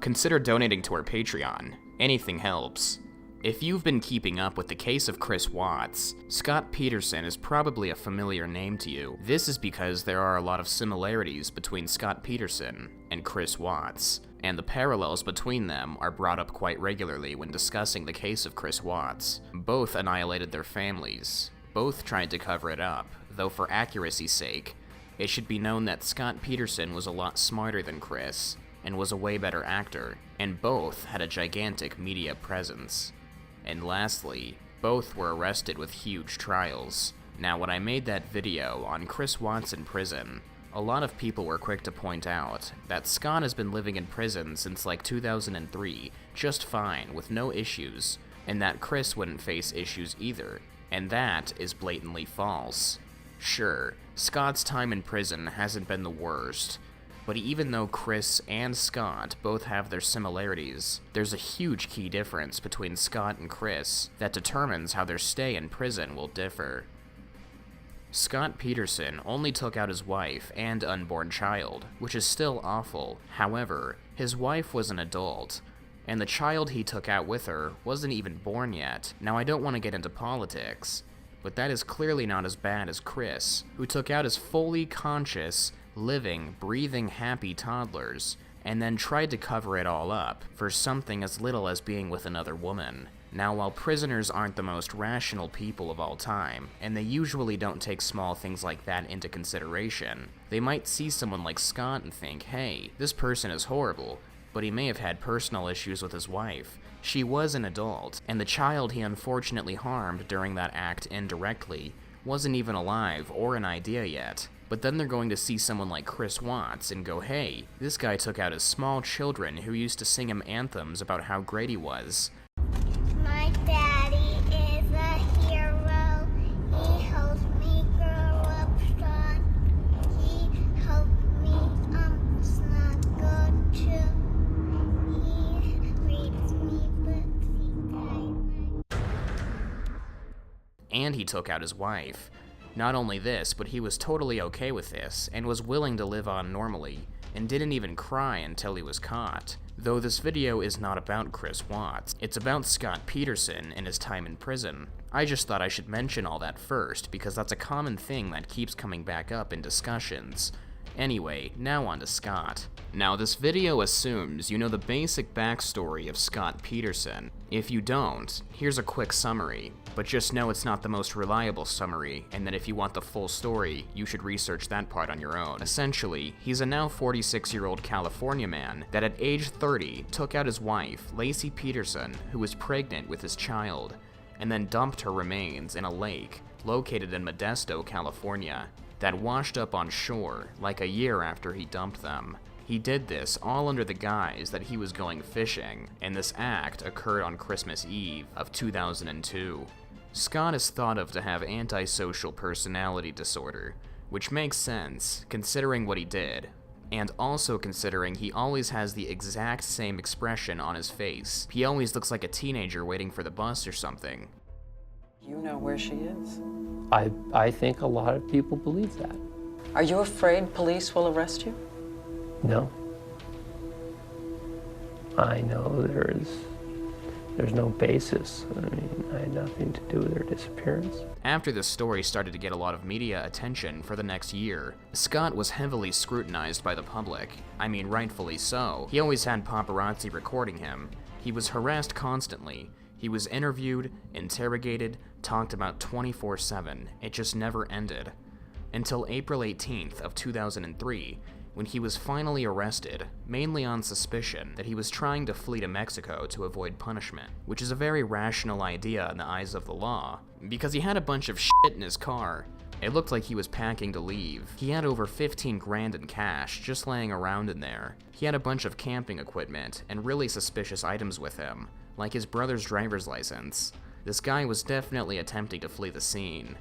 consider donating to our Patreon. Anything helps. If you've been keeping up with the case of Chris Watts, Scott Peterson is probably a familiar name to you. This is because there are a lot of similarities between Scott Peterson and Chris Watts, and the parallels between them are brought up quite regularly when discussing the case of Chris Watts. Both annihilated their families. Both tried to cover it up, though for accuracy's sake, it should be known that Scott Peterson was a lot smarter than Chris, and was a way better actor, and both had a gigantic media presence. And lastly, both were arrested with huge trials. Now, when I made that video on Chris Watts in prison, a lot of people were quick to point out that Scott has been living in prison since like 2003, just fine, with no issues, and that Chris wouldn't face issues either, and that is blatantly false. Sure, Scott's time in prison hasn't been the worst, but even though Chris and Scott both have their similarities, there's a huge key difference between Scott and Chris that determines how their stay in prison will differ. Scott Peterson only took out his wife and unborn child, which is still awful. However, his wife was an adult, and the child he took out with her wasn't even born yet. Now, I don't want to get into politics, but that is clearly not as bad as Chris, who took out his fully conscious, living, breathing, happy toddlers, and then tried to cover it all up for something as little as being with another woman. Now, while prisoners aren't the most rational people of all time, and they usually don't take small things like that into consideration, they might see someone like Scott and think, hey, this person is horrible, but he may have had personal issues with his wife. She was an adult, and the child he unfortunately harmed during that act indirectly wasn't even alive or an idea yet. But then they're going to see someone like Chris Watts and go, hey, this guy took out his small children who used to sing him anthems about how great he was. My daddy is a hero. He helps me grow up strong. He helped me snuggle too. He reads me books. He guides my... And he took out his wife. Not only this, but he was totally okay with this, and was willing to live on normally, and didn't even cry until he was caught. Though this video is not about Chris Watts, it's about Scott Peterson and his time in prison. I just thought I should mention all that first, because that's a common thing that keeps coming back up in discussions. Anyway, now on to Scott. Now, this video assumes you know the basic backstory of Scott Peterson. If you don't, here's a quick summary, but just know it's not the most reliable summary, and that if you want the full story, you should research that part on your own. Essentially, he's a now 46-year-old California man that at age 30 took out his wife, Lacey Peterson, who was pregnant with his child, and then dumped her remains in a lake located in Modesto, California, that washed up on shore like a year after he dumped them. He did this all under the guise that he was going fishing, and this act occurred on Christmas Eve of 2002. Scott is thought of to have antisocial personality disorder, which makes sense considering what he did, and also considering he always has the exact same expression on his face. He always looks like a teenager waiting for the bus or something. You know where she is? I think a lot of people believe that. Are you afraid police will arrest you? No. I know there's no basis. I mean, I had nothing to do with her disappearance. After this story started to get a lot of media attention for the next year, Scott was heavily scrutinized by the public. I mean, rightfully so. He always had paparazzi recording him. He was harassed constantly. He was interviewed, interrogated, talked about 24/7. It just never ended. Until April 18th of 2003, when he was finally arrested, mainly on suspicion that he was trying to flee to Mexico to avoid punishment, which is a very rational idea in the eyes of the law, because he had a bunch of shit in his car. It looked like he was packing to leave. He had over 15 grand in cash just laying around in there. He had a bunch of camping equipment and really suspicious items with him, like his brother's driver's license. This guy was definitely attempting to flee the scene.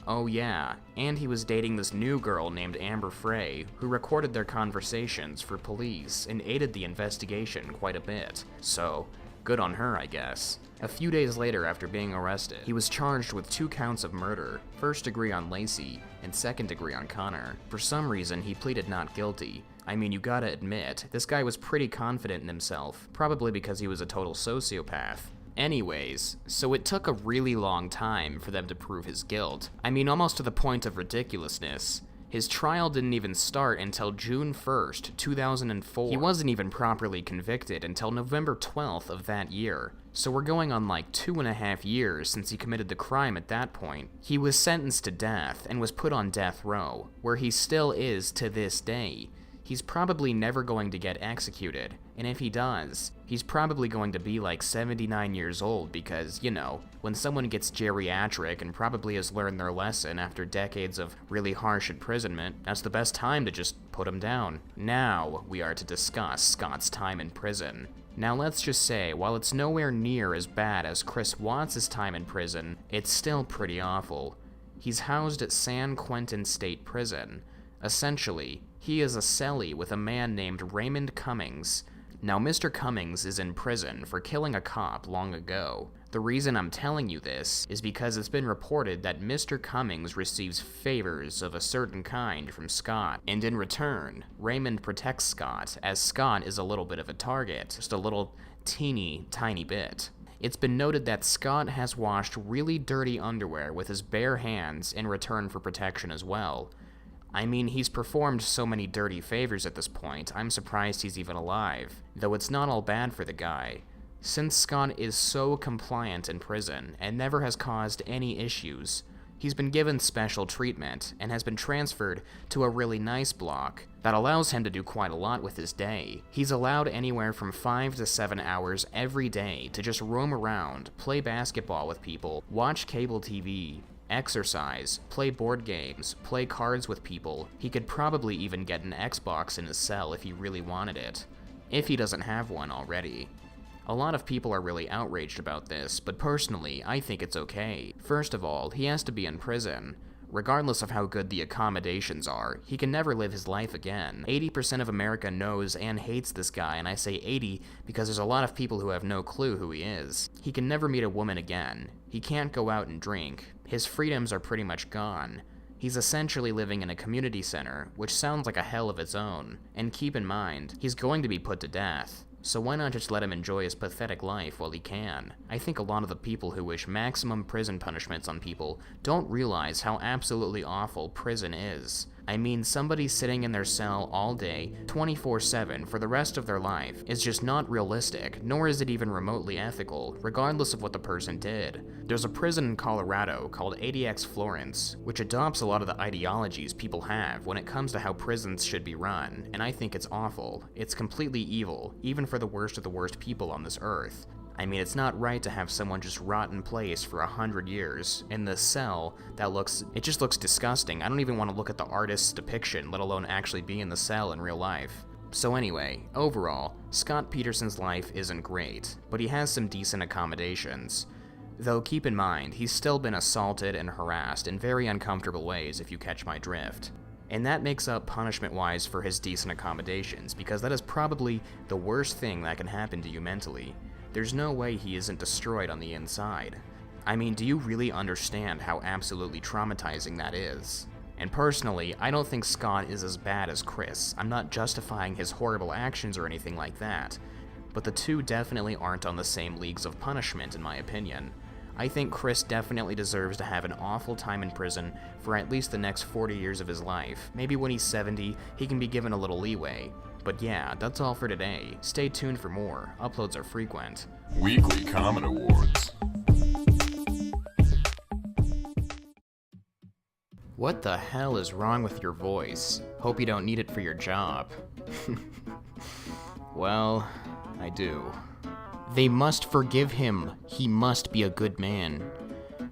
Oh yeah, and he was dating this new girl named Amber Frey, who recorded their conversations for police and aided the investigation quite a bit. So, good on her, I guess. A few days later after being arrested, he was charged with 2 counts of murder, first degree on Lacey, and second degree on Connor. For some reason, he pleaded not guilty. I mean, you gotta admit, this guy was pretty confident in himself, probably because he was a total sociopath. Anyways, so it took a really long time for them to prove his guilt. I mean, almost to the point of ridiculousness. His trial didn't even start until June 1st, 2004. He wasn't even properly convicted until November 12th of that year. So we're going on like 2.5 years since he committed the crime at that point. He was sentenced to death and was put on death row, where he still is to this day. He's probably never going to get executed, and if he does, he's probably going to be like 79 years old because, you know, when someone gets geriatric and probably has learned their lesson after decades of really harsh imprisonment, that's the best time to just put him down. Now, we are to discuss Scott's time in prison. Now let's just say, while it's nowhere near as bad as Chris Watts' time in prison, it's still pretty awful. He's housed at San Quentin State Prison. Essentially, he is a cellie with a man named Raymond Cummings. Now, Mr. Cummings is in prison for killing a cop long ago. The reason I'm telling you this is because it's been reported that Mr. Cummings receives favors of a certain kind from Scott, and in return, Raymond protects Scott, as Scott is a little bit of a target, just a little teeny tiny bit. It's been noted that Scott has washed really dirty underwear with his bare hands in return for protection as well. I mean, he's performed so many dirty favors at this point, I'm surprised he's even alive, though it's not all bad for the guy. Since Scott is so compliant in prison and never has caused any issues, he's been given special treatment and has been transferred to a really nice block that allows him to do quite a lot with his day. He's allowed anywhere from 5 to 7 hours every day to just roam around, play basketball with people, watch cable TV, exercise, play board games, play cards with people. He could probably even get an Xbox in his cell if he really wanted it, if he doesn't have one already. A lot of people are really outraged about this, but personally, I think it's okay. First of all, he has to be in prison. Regardless of how good the accommodations are, he can never live his life again. 80% of America knows and hates this guy, and I say 80 because there's a lot of people who have no clue who he is. He can never meet a woman again. He can't go out and drink. His freedoms are pretty much gone. He's essentially living in a community center, which sounds like a hell of its own. And keep in mind, he's going to be put to death. So why not just let him enjoy his pathetic life while he can? I think a lot of the people who wish maximum prison punishments on people don't realize how absolutely awful prison is. I mean, somebody sitting in their cell all day, 24/7 for the rest of their life is just not realistic, nor is it even remotely ethical, regardless of what the person did. There's a prison in Colorado called ADX Florence, which adopts a lot of the ideologies people have when it comes to how prisons should be run, and I think it's awful. It's completely evil, even for the worst of the worst people on this earth. I mean, it's not right to have someone just rot in place for 100 years in this cell it just looks disgusting. I don't even want to look at the artist's depiction, let alone actually be in the cell in real life. So anyway, overall, Scott Peterson's life isn't great, but he has some decent accommodations. Though keep in mind, he's still been assaulted and harassed in very uncomfortable ways if you catch my drift. And that makes up punishment-wise for his decent accommodations, because that is probably the worst thing that can happen to you mentally. There's no way he isn't destroyed on the inside. I mean, do you really understand how absolutely traumatizing that is? And personally, I don't think Scott is as bad as Chris. I'm not justifying his horrible actions or anything like that, but the two definitely aren't on the same leagues of punishment in my opinion. I think Chris definitely deserves to have an awful time in prison for at least the next 40 years of his life. Maybe when he's 70, he can be given a little leeway. But yeah, that's all for today. Stay tuned for more. Uploads are frequent. Weekly Comment Awards. What the hell is wrong with your voice? Hope you don't need it for your job. Well, I do. They must forgive him. He must be a good man.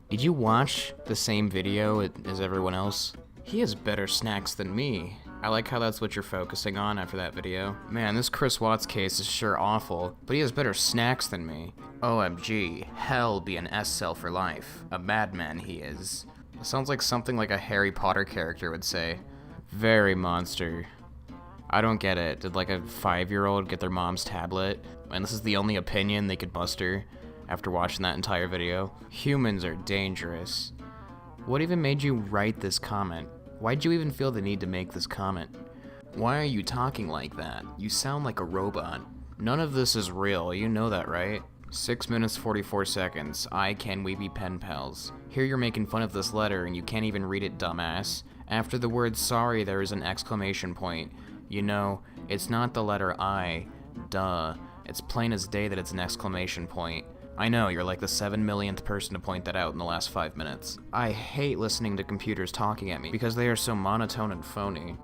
Did you watch the same video as everyone else? He has better snacks than me. I like how that's what you're focusing on after that video. Man, this Chris Watts case is sure awful, but he has better snacks than me. OMG, hell be an S-cell for life. A madman he is. It sounds like something like a Harry Potter character would say. Very monster. I don't get it. Did like a 5-year-old get their mom's tablet? And this is the only opinion they could muster after watching that entire video? Humans are dangerous. What even made you write this comment? Why'd you even feel the need to make this comment? Why are you talking like that? You sound like a robot. None of this is real, you know that, right? 6 minutes 44 seconds. Can we be pen pals? Here you're making fun of this letter and you can't even read it, dumbass. After the word sorry, there is an exclamation point. You know, it's not the letter I. Duh. It's plain as day that it's an exclamation point. I know, you're like the 7 millionth person to point that out in the last 5 minutes. I hate listening to computers talking at me because they are so monotone and phony.